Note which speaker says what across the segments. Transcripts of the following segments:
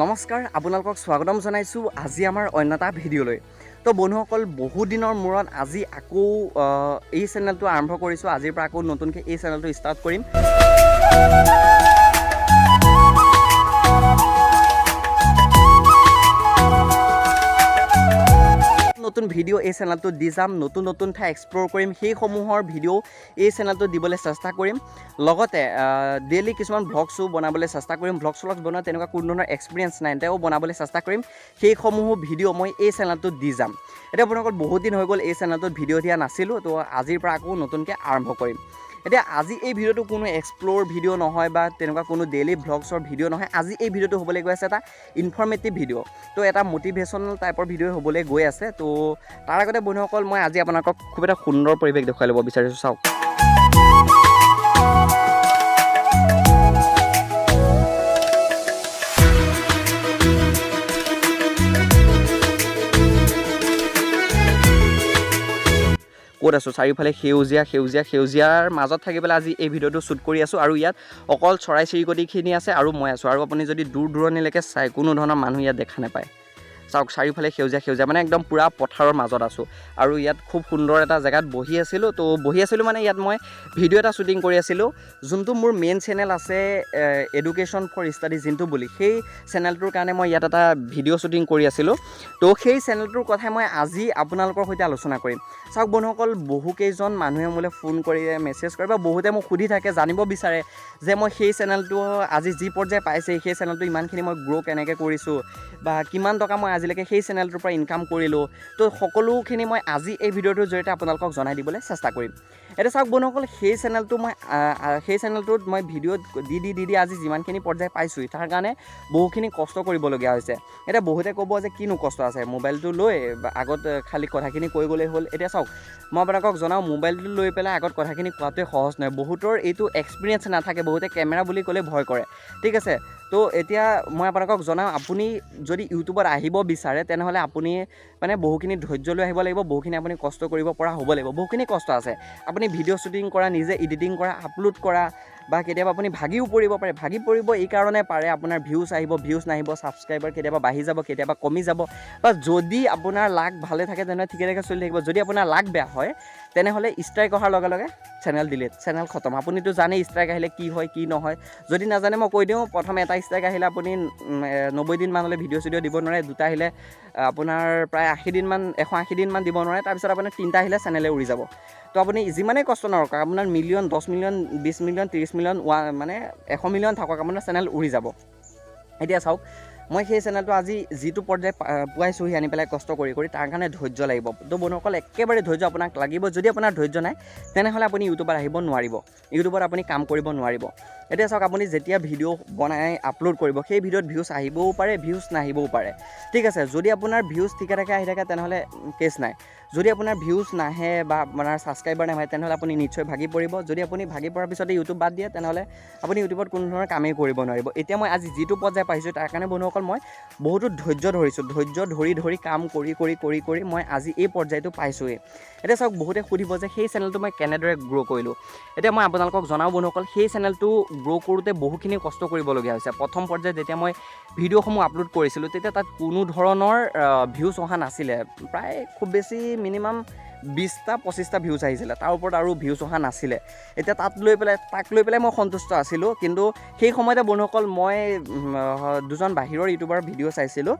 Speaker 1: নমস্কাৰ আপোনালোকক স্বাগতম জনাইছো আজি আমাৰ অন্যটা ভিডিঅ'লৈ তো বন্ধুসকল বহু দিনৰ মূৰত আজি আকৌ এই চেনেলটো আৰম্ভ কৰিছো আজিৰ পৰা আকৌ নতুনকৈ এই চেনেলটো ষ্টাৰ্ট কৰিম নতুন ভিডিঅ' এই চেনেলটো দি যাম নতুন ঠাই এক্সপ্ল'ৰ কৰিম সেই সমূহৰ ভিডিঅ' এই চেনেলটো দিবলৈ চেষ্টা কৰিম লগতে ডেইলি কিছুমান ভ্লগছো বনাবলৈ চেষ্টা কৰিম ভ্লগছ বনোৱা তেনেকুৱা কোনো ধৰণৰ এক্সপিৰিয়েঞ্চ নাই তেও বনাবলৈ চেষ্টা কৰিম সেই সমূহ ভিডিঅ' মই এই চেনেলটোত দি যাম এতিয়া আপোনালোকৰ বহুত দিন হৈ গ'ল এই চেনেলটোত ভিডিঅ' দিয়া নাছিলোঁ তো আজিৰ পৰা আকৌ নতুনকৈ আৰম্ভ কৰিম এতিয়া আজি এই ভিডিঅ'টো কোনো এক্সপ্ল'ৰ ভিডিঅ' নহয় বা তেনেকুৱা কোনো ডেইলি ভ্লগছৰ ভিডিঅ' নহয় আজি এই ভিডিঅ'টো হ'বলৈ গৈ আছে এটা ইনফৰ্মেটিভ ভিডিঅ' তো এটা মটিভেশ্যনেল টাইপৰ ভিডিঅ' হ'বলৈ গৈ আছে তো তাৰ আগতে বন্ধুসকল মই আজি আপোনালোকক খুব এটা সুন্দৰ পৰিৱেশ দেখুৱাই ল'ব বিচাৰিছোঁ চাওক ক'ত আছোঁ চাৰিওফালে সেউজীয়াৰ মাজত থাকি পেলাই আজি এই ভিডিঅ'টো শ্বুট কৰি আছোঁ আৰু ইয়াত অকল চৰাই চিৰিকটিখিনি আছে আৰু মই আছোঁ আৰু আপুনি যদি দূৰ দূৰণিলৈকে চাই কোনো ধৰণৰ মানুহ ইয়াত দেখা নাপায় চাওক চাৰিওফালে সেউজীয়া মানে একদম পূৰা পথাৰৰ মাজত আছোঁ আৰু ইয়াত খুব সুন্দৰ এটা জেগাত বহি আছিলোঁ মানে ইয়াত মই ভিডিঅ' এটা শ্বুটিং কৰি আছিলোঁ যোনটো মোৰ মেইন চেনেল আছে এডুকেশ্যন ফৰ ষ্টাডি যোনটো বুলি সেই চেনেলটোৰ কাৰণে মই ইয়াত এটা ভিডিঅ' শ্বুটিং কৰি আছিলোঁ তো সেই চেনেলটোৰ কথাই মই আজি আপোনালোকৰ সৈতে আলোচনা কৰিম চাওক বন্ধুসকল বহুকেইজন মানুহে মোলৈ ফোন কৰি মেছেজ কৰে বা বহুতে মোক সুধি থাকে জানিব বিচাৰে যে মই সেই চেনেলটো আজি যি পৰ্যায় পাইছে সেই চেনেলটো ইমানখিনি মই গ্ৰ' কেনেকৈ কৰিছোঁ বা কিমান টকা মই আজিলৈকে সেই চেনেলটোৰ পৰা ইনকাম কৰিলোঁ তো সকলোখিনি মই আজি এই ভিডিঅ'টোৰ জৰিয়তে আপোনালোকক জনাই দিবলৈ চেষ্টা কৰিম এতিয়া চাওক বন্ধুসকল সেই চেনেলটোত মই ভিডিঅ'ত দি আজি যিমানখিনি পৰ্যায় পাইছোঁ তাৰ কাৰণে বহুখিনি কষ্ট কৰিবলগীয়া হৈছে এতিয়া বহুতে ক'ব যে কিনো কষ্ট আছে মোবাইলটো লৈ আগত খালি কথাখিনি কৈ গ'লেই হ'ল এতিয়া চাওক মই আপোনালোকক জনাওঁ মোবাইলটো লৈ পেলাই আগত কথাখিনি কোৱাটোৱে সহজ নহয় বহুতৰ এইটো এক্সপিৰিয়েঞ্চ নাথাকে বহুতে কেমেৰা বুলি ক'লে ভয় কৰে ঠিক আছে তো এতিয়া মই আপোনালোকক জনাওঁ আপুনি যদি ইউটিউবত আহিব বিচাৰে তেনেহ'লে আপুনি মানে বহুখিনি ধৈৰ্য লৈ আহিব লাগিব বহুখিনি আপুনি কষ্ট কৰিব পৰা হ'ব লাগিব বহুখিনি কষ্ট আছে আপুনি ভিডিঅ' শ্বুটিং কৰা নিজে এডিটিং কৰা আপলোড কৰা বা কেতিয়াবা আপুনি ভাগিও পৰিব পাৰে ভাগি পৰিব এই কাৰণে পাৰে আপোনাৰ ভিউজ আহিব ভিউজ নাহিব ছাবস্ক্ৰাইবাৰ কেতিয়াবা বাঢ়ি যাব কেতিয়াবা কমি যাব বা যদি আপোনাৰ লাক ভালে থাকে তেনেহ'লে ঠিকে থাকে চলি থাকিব যদি আপোনাৰ লাক বেয়া হয় তেনেহ'লে ষ্ট্ৰাইক অহাৰ লগে লগে চেনেল ডিলিট চেনেল খতম আপুনিতো জানেই ষ্ট্ৰাইক আহিলে কি হয় কি নহয় যদি নাজানে মই কৈ দিওঁ প্ৰথম এটা ষ্ট্ৰাইক আহিলে আপুনি 90 দিনমানলৈ ভিডিঅ' চিডিঅ' দিব নোৱাৰে দুটা আহিলে আপোনাৰ প্ৰায় 180 দিনমান দিব নোৱাৰে তাৰপিছত আপোনাৰ 3টা আহিলে চেনেলে উৰি যাব তো আপুনি যিমানেই কষ্ট নকৰক আপোনাৰ মিলিয়ন 10 মিলিয়ন 20 মিলিয়ন 30 মিলিয়ন মানে 100 মিলিয়ন থাকক আপোনাৰ চেনেল উৰি যাব এতিয়া চাওক মই সেই চেনেলটো আজি যিটো পৰ্যায় পোৱাইছোঁহি আনি পেলাই কষ্ট কৰি তাৰ কাৰণে ধৈৰ্য লাগিব তো বন্ধুসকল একেবাৰে ধৈৰ্য আপোনাক লাগিব যদি আপোনাৰ ধৈৰ্য নাই তেনেহ'লে আপুনি ইউটিউবত আহিব নোৱাৰিব ইউটিউবত আপুনি কাম কৰিব নোৱাৰিব এতিয়া চাওক আপুনি যেতিয়া ভিডিঅ' বনাই আপলোড কৰিব সেই ভিডিঅ'ত ভিউজ আহিবও পাৰে ভিউজ নাহিবও পাৰে ঠিক আছে যদি আপোনাৰ ভিউজ ঠিকে থাকে আহি থাকে তেনেহ'লে কেছ নাই যদি আপোনাৰ ভিউজ নাহে বা আপোনাৰ ছাবস্ক্ৰাইবাৰ নাহে তেনেহ'লে আপুনি নিশ্চয় ভাগি পৰিব যদি আপুনি ভাগি পৰাৰ পিছতে ইউটিউব বাদ দিয়ে তেনেহ'লে আপুনি ইউটিউবত কোনো ধৰণৰ কামেই কৰিব নোৱাৰিব এতিয়া মই আজি যিটো পৰ্যায় পাইছোঁ তাৰ কাৰণে বন্ধুসকল মই বহুতো ধৈৰ্য ধৰিছোঁ ধৈৰ্য ধৰি কাম কৰি মই আজি এই পৰ্যায়টো পাইছোঁৱেই এতিয়া চাওক বহুতে সুধিব যে সেই চেনেলটো মই কেনেদৰে গ্ৰ' কৰিলোঁ এতিয়া মই আপোনালোকক জনাওঁ বন্ধুসকল সেই চেনেলটো গ্ৰ' কৰোঁতে বহুখিনি কষ্ট কৰিবলগীয়া হৈছে প্ৰথম পৰ্যায়ত যেতিয়া মই ভিডিঅ'সমূহ আপলোড কৰিছিলোঁ তেতিয়া তাত কোনো ধৰণৰ ভিউজ অহা নাছিলে প্ৰায় খুব বেছি মিনিমাম 20টা 25টা ভিউজ আহিছিলে তাৰ ওপৰত আৰু ভিউজ অহা নাছিলে এতিয়া তাক লৈ পেলাই মই সন্তুষ্ট আছিলোঁ কিন্তু সেই সময়তে বন্ধুসকল মই দুজন বাহিৰৰ ইউটিউবাৰ ভিডিঅ' চাইছিলোঁ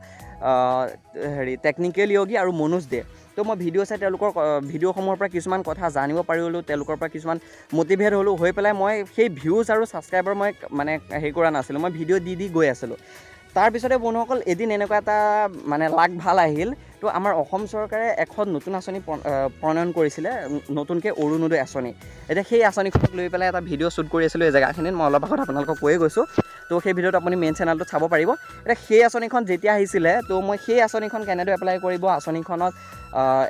Speaker 1: টেকনিকেল য়োগী আৰু মনোজ দে তো মই ভিডিঅ' চাই তেওঁলোকৰ ভিডিঅ'সমূহৰ পৰা কিছুমান কথা জানিব পাৰিলোঁ তেওঁলোকৰ পৰা কিছুমান মটিভেট হ'লোঁ হৈ পেলাই মই সেই ভিউজ আৰু ছাবস্ক্ৰাইবাৰ মই মানে হেৰি কৰা নাছিলোঁ মই ভিডিঅ' দি গৈ আছিলোঁ তাৰপিছতে বন্ধুসকল এদিন এনেকুৱা এটা মানে লাক ভাল আহিল তো আমাৰ অসম চৰকাৰে এখন নতুন আঁচনি প্ৰণয়ন কৰিছিলে নতুনকৈ অৰুণোদয় আঁচনি এতিয়া সেই আঁচনিখনক লৈ পেলাই এটা ভিডিঅ' শ্বুট কৰি আছিলোঁ এই জেগাখিনিত মই অলপ আগত আপোনালোকক কৈয়ে গৈছোঁ তো সেই ভিডিঅ'টো আপুনি মেইন চেনেলটোত চাব পাৰিব এতিয়া সেই আঁচনিখন যেতিয়া আহিছিলে তো মই সেই আঁচনিখন কেনেদৰে এপ্লাই কৰিব আঁচনিখনত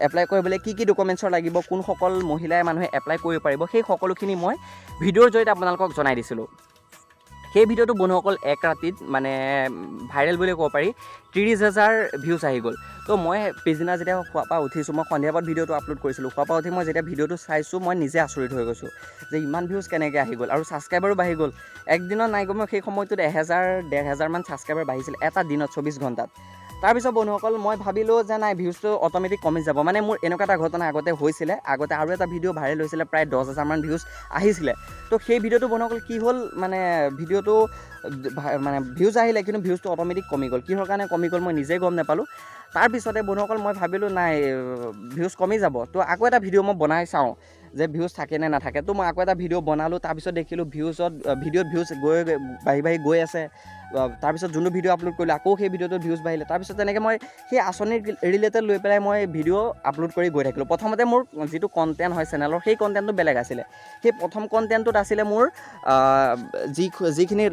Speaker 1: এপ্লাই কৰিবলৈ কি ডকুমেণ্টছৰ লাগিব কোনসকল মহিলাই মানুহে এপ্লাই কৰিব পাৰিব সেই সকলোখিনি মই ভিডিঅ'ৰ জৰিয়তে আপোনালোকক জনাই দিছিলোঁ সেই ভিডিঅ'টো বন্ধুসকল এক ৰাতিত মানে ভাইৰেল বুলি ক'ব পাৰি 30,000 ভিউজ আহি গ'ল। তো মই পিছদিনা যেতিয়া খোৱাৰ পৰা উঠিছোঁ, মই সন্ধিয়া পৰত ভিডিঅ'টো আপলোড কৰিছিলোঁ। খোৱাৰ পৰা উঠি মই যেতিয়া ভিডিঅ'টো চাইছোঁ, মই নিজে আচৰিত হৈ গৈছোঁ যে ইমান ভিউজ কেনেকৈ আহি গ'ল আৰু ছাবস্ক্ৰাইবাৰো বাঢ়ি গ'ল। একদিনত নাই কমেও সেই সময়টোত 1,000-1,500 মান ছাবস্ক্ৰাইবাৰ বাঢ়িছিল এটা দিনত 24 ঘণ্টাত। তাৰপিছত বন্ধুসকল মই ভাবিলোঁ যে নাই ভিউজটো অট'মেটিক কমি যাব। মানে মোৰ এনেকুৱা এটা ঘটনা আগতে হৈছিলে, আগতে আৰু এটা ভিডিঅ' ভাইৰেল হৈছিলে, প্ৰায় 10,000 মান ভিউজ আহিছিলে। তো সেই ভিডিঅ'টো বন্ধুসকল কি হ'ল, মানে ভিডিঅ'টো মানে ভিউজ আহিলে কিন্তু ভিউজটো অট'মেটিক কমি গ'ল। কিহৰ কাৰণে কমি গ'ল মই নিজেই গম নাপালোঁ। তাৰপিছতে বন্ধুসকল মই ভাবিলোঁ নাই ভিউজ কমি যাব, তো আকৌ এটা ভিডিঅ' মই বনাই চাওঁ যে ভিউজ থাকে নে নাথাকে। তো মই আকৌ এটা ভিডিঅ' বনালোঁ, তাৰপিছত দেখিলোঁ ভিডিঅ'ত ভিউজ বাঢ়ি গৈ আছে। তাৰপিছত যোনটো ভিডিঅ' আপলোড কৰিলোঁ আকৌ সেই ভিডিঅ'টোত ভিউজ বাঢ়িলে। তাৰপিছত তেনেকৈ মই সেই আঁচনিৰ ৰিলেটেড লৈ পেলাই মই ভিডিঅ' আপলোড কৰি গৈ থাকিলোঁ। প্ৰথমতে মোৰ যিটো কণ্টেণ্ট হয় চেনেলৰ, সেই কণ্টেণ্টটো বেলেগ আছিলে। সেই প্ৰথম কণ্টেণ্টটোত আছিলে মোৰ যিখিনি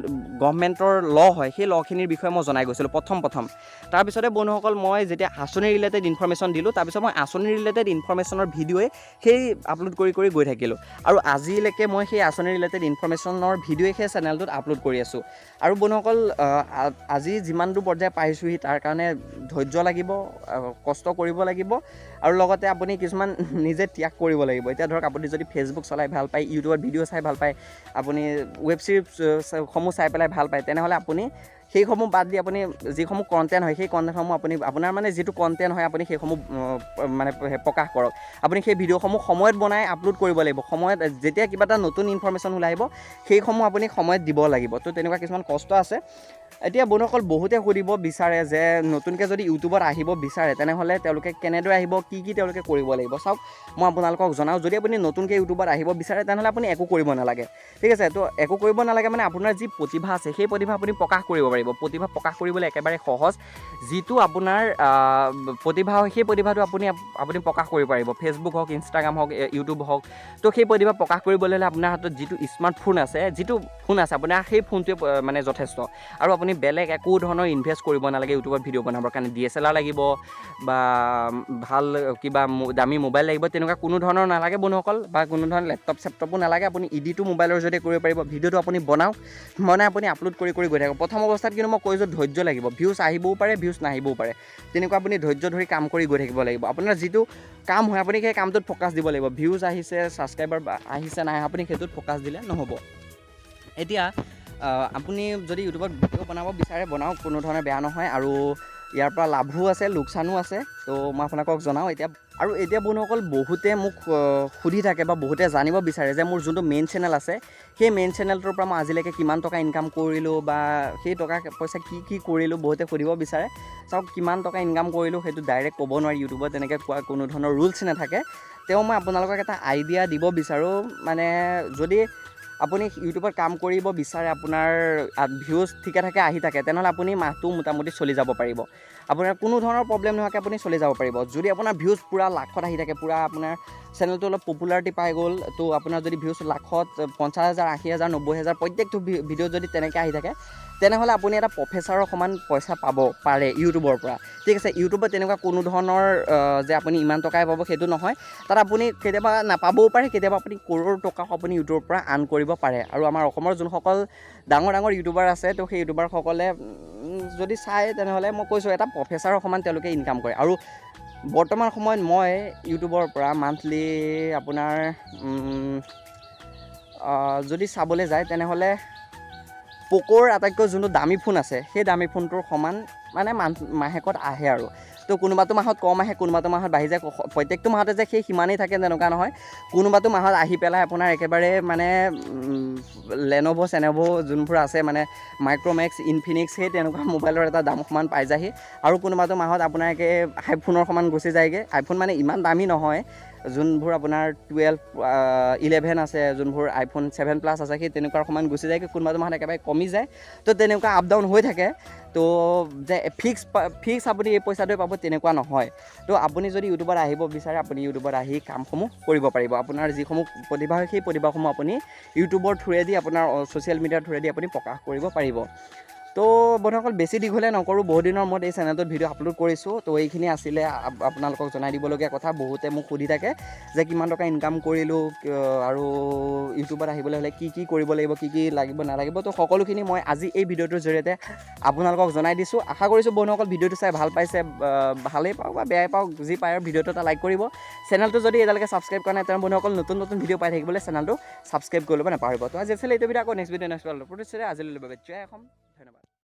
Speaker 1: গভৰ্ণমেণ্টৰ ল' হয়, সেই ল'খিনিৰ বিষয়ে মই জনাই গৈছিলোঁ প্ৰথম। তাৰপিছতে বন্ধুসকল মই যেতিয়া আঁচনি ৰিলেটেড ইনফৰমেশ্যন দিলোঁ, তাৰপিছত মই আঁচনি ৰিলেটেড ইনফৰমেশ্যনৰ ভিডিঅ'ই সেই আপলোড কৰি গৈ থাকিলোঁ। আৰু আজিলৈকে মই সেই আঁচনি ৰিলেটেড ইনফৰমেশ্যনৰ ভিডিঅ'ই সেই চেনেলটোত আপলোড কৰি আছোঁ। আৰু বন্ধুসকল আজি যিমানটো পৰ্যায় পাইছোঁহি তাৰ কাৰণে ধৈৰ্য লাগিব, কষ্ট কৰিব লাগিব, আৰু লগতে আপুনি কিছুমান নিজে ত্যাগ কৰিব লাগিব। এতিয়া ধৰক আপুনি যদি ফেচবুক চলাই ভাল পায়, ইউটিউবত ভিডিঅ' চাই ভাল পায়, আপুনি ৱেব ছিৰিজসমূহ চাই পেলাই ভাল পায়, তেনেহ'লে আপুনি সেইসমূহ বাদ দি আপুনি যিসমূহ কণ্টেণ্ট হয় সেই কণ্টেণ্টসমূহ আপোনাৰ মানে যিটো কণ্টেণ্ট হয় আপুনি সেইসমূহ মানে প্ৰকাশ কৰক। আপুনি সেই ভিডিঅ'সমূহ সময়ত বনাই আপলোড কৰিব লাগিব। সময়ত যেতিয়া কিবা এটা নতুন ইনফৰমেশ্যন ওলাই আহিব সেইসমূহ আপুনি সময়ত দিব লাগিব। তো তেনেকুৱা কিছুমান কষ্ট আছে। এতিয়া বন্ধুসকল বহুতে সুধিব বিচাৰে যে নতুনকৈ যদি ইউটিউবত আহিব বিচাৰে তেনেহ'লে তেওঁলোকে কেনেদৰে আহিব, কি তেওঁলোকে কৰিব লাগিব। চাওক মই আপোনালোকক জনাওঁ, যদি আপুনি নতুনকৈ ইউটিউবত আহিব বিচাৰে তেনেহ'লে আপুনি একো কৰিব নালাগে, ঠিক আছে। তো একো কৰিব নালাগে মানে আপোনাৰ যি প্ৰতিভা আছে সেই প্ৰতিভা আপুনি প্ৰকাশ কৰিব পাৰিব। প্ৰতিভা প্ৰকাশ কৰিবলৈ একেবাৰে সহজ। যিটো আপোনাৰ প্ৰতিভা হয় সেই প্ৰতিভাটো আপুনি প্ৰকাশ কৰিব পাৰিব। ফেচবুক হওক, ইনষ্টাগ্ৰাম হওক, ইউটিউব হওক। তো সেই প্ৰতিভা প্ৰকাশ কৰিবলৈ হ'লে আপোনাৰ হাতত যিটো স্মাৰ্টফোন আছে, আপোনাৰ সেই ফোনটোৱে মানে যথেষ্ট। আৰু আপুনি বেলেগ একো ধৰণৰ ইনভেষ্ট কৰিব নালাগে ইউটিউবত ভিডিঅ' বনাবৰ কাৰণে। DSLR লাগিব বা ভাল কিবা দামী মোবাইল লাগিব, তেনেকুৱা কোনো ধৰণৰ নালাগে বন্ধুসকল, বা কোনো ধৰণৰ লেপটপো নালাগে। আপুনি ইডিটো মোবাইলৰ জৰিয়তে কৰিব পাৰিব। ভিডিঅ'টো আপুনি বনাই আপুনি আপলোড কৰি গৈ থাকক। প্ৰথম অৱস্থাত কিন্তু মই কৈছোঁ ধৈৰ্য লাগিব। ভিউজ আহিবও পাৰে, ভিউজ নাহিবও পাৰে। তেনেকুৱা আপুনি ধৈৰ্য ধৰি কাম কৰি গৈ থাকিব লাগিব। আপোনাৰ যিটো কাম হয় আপুনি সেই কামটোত ফ'কাছ দিব লাগিব। ভিউজ আহিছে, ছাবস্ক্ৰাইবাৰ আহিছে নাই, আপুনি সেইটোত ফ'কাছ দিলে নহ'ব। এতিয়া আপুনি যদি ইউটিউবত ভিডিঅ' বনাব বিচাৰে বনাওক, কোনো ধৰণে বেয়া নহয়। আৰু ইয়াৰ পৰা লাভো আছে, লোকচানো আছে। তো মই আপোনালোকক জনাওঁ এতিয়া বন্ধুসকল বহুতে মোক সুধি থাকে বা বহুতে জানিব বিচাৰে যে মোৰ যোনটো মেইন চেনেল আছে সেই মেইন চেনেলটোৰ পৰা মই আজিলৈকে কিমান টকা ইনকাম কৰিলোঁ বা সেই টকা পইচা কি কৰিলোঁ, বহুতে সুধিব বিচাৰে। চাওক কিমান টকা ইনকাম কৰিলোঁ সেইটো ডাইৰেক্ট ক'ব নোৱাৰি, ইউটিউবত তেনেকৈ কোৱা কোনো ধৰণৰ ৰুলছ নাথাকে। তেওঁ মই আপোনালোকক এটা আইডিয়া দিব বিচাৰোঁ, মানে যদি আপুনি ইউটিউবত কাম কৰিব বিচাৰে, আপোনাৰ ভিউজ ঠিকে ঠাকে আহি থাকে, তেনেহ'লে আপুনি মাহটো মোটামুটি চলি যাব পাৰিব। আপোনাৰ কোনো ধৰণৰ প্ৰব্লেম নোহোৱাকৈ আপুনি চলি যাব পাৰিব। যদি আপোনাৰ ভিউজ পূৰা লাখত আহি থাকে, পূৰা আপোনাৰ চেনেলটো অলপ পপুলাৰিটি পাই গ'ল, তো আপোনাৰ যদি ভিউজ লাখত 50,000, 80,000, 90,000 প্ৰত্যেকটো ভিডিঅ'ত যদি তেনেকৈ আহি থাকে, তেনেহ'লে আপুনি এটা প্ৰফেচাৰৰ সমান পইচা পাব পাৰে ইউটিউবৰ পৰা, ঠিক আছে। ইউটিউবত তেনেকুৱা কোনো ধৰণৰ যে আপুনি ইমান টকাই পাব সেইটো নহয়। তাত আপুনি কেতিয়াবা নাপাবও পাৰে, কেতিয়াবা আপুনি কৰোৰ টকাও আপুনি ইউটিউবৰ পৰা আৰ্ণ কৰিব পাৰে। আৰু আমাৰ অসমৰ যোনসকল ডাঙৰ ইউটিউবাৰ আছে, তো সেই ইউটিউবাৰসকলে যদি চায় তেনেহ'লে মই কৈছোঁ এটা প্ৰফেচাৰৰ সমান তেওঁলোকে ইনকাম কৰে। আৰু বৰ্তমান সময়ত মই ইউটিউবৰ পৰা মান্থলি আপোনাৰ যদি চাবলৈ যায় তেনেহ'লে প'ক'ৰ আটাইতকৈ যোনটো দামী ফোন আছে সেই দামী ফোনটোৰ সমান মানে মাহেকত আহে। আৰু তো কোনোবাটো মাহত কম আহে, কোনোবাটো মাহত বাঢ়ি যায়। প্ৰত্যেকটো মাহতে যে সেই সিমানেই থাকে তেনেকুৱা নহয়। কোনোবাটো মাহত আহি পেলাই আপোনাৰ একেবাৰে মানে লেন'ভ' যোনবোৰ আছে মানে মাইক্ৰ'মেক্স, ইনফিনিক্স, সেই তেনেকুৱা মোবাইলৰ এটা দাম সমান পাই যায়হি। আৰু কোনোবাটো মাহত আপোনাৰ আইফোনৰ সমান গুচি যায়গৈ। আইফোন মানে ইমান দামী নহয়, যোনবোৰ আপোনাৰ 12, 11 আছে, যোনবোৰ iPhone 7+ আছে, সেই তেনেকুৱাৰ সমান গুচি যায়। কোনোবাটো মাহত একেবাৰে কমি যায়। তো তেনেকুৱা আপ ডাউন হৈ থাকে। তো যে ফিক্স আপুনি এই পইচাটোৱে পাব তেনেকুৱা নহয়। তো আপুনি যদি ইউটিউবত আহিব বিচাৰে আপুনি ইউটিউবত আহি কামসমূহ কৰিব পাৰিব। আপোনাৰ যিসমূহ প্ৰতিভা হয় সেই প্ৰতিভাসমূহ আপুনি ইউটিউবৰ থ্ৰুৱেদি, আপোনাৰ ছ'চিয়েল মিডিয়াৰ থ্ৰুৱেদি আপুনি প্ৰকাশ কৰিব পাৰিব। তো বন্ধুসকল বেছি দীঘলে নকৰোঁ, বহুত দিনৰ মূৰত এই চেনেলটোত ভিডিঅ' আপলোড কৰিছোঁ। তো এইখিনি আছিলে আপোনালোকক জনাই দিবলগীয়া কথা। বহুতে মোক সুধি থাকে যে কিমান টকা ইনকাম কৰিলোঁ আৰু ইউটিউবত আহিবলৈ হ'লে কি কি কৰিব লাগিব, কি কি লাগিব নালাগিব। তো সকলোখিনি মই আজি এই ভিডিঅ'টোৰ জৰিয়তে আপোনালোকক জনাই দিছোঁ। আশা কৰিছোঁ বন্ধুসকল ভিডিঅ'টো চাই ভাল পাইছে, ভালেই পাওক বা বেয়াই পাওক, যি পায় আৰু ভিডিঅ'টো এটা লাইক কৰিব। চেনেলটো যদি এতিয়ালৈকে ছাবস্ক্ৰাইব কৰা নাই তেনে বন্ধুসকল নতুন নতুন ভিডিঅ' পাই থাকিবলৈ চেনেলটো ছাবস্ক্ৰাইব কৰি ল'ব নাপাহৰিব। তো আজি আছিলে এইটো ভিডিঅ', আকৌ নেক্সট ভিডিঅ' আজিলৈ বাবে জয় অসম।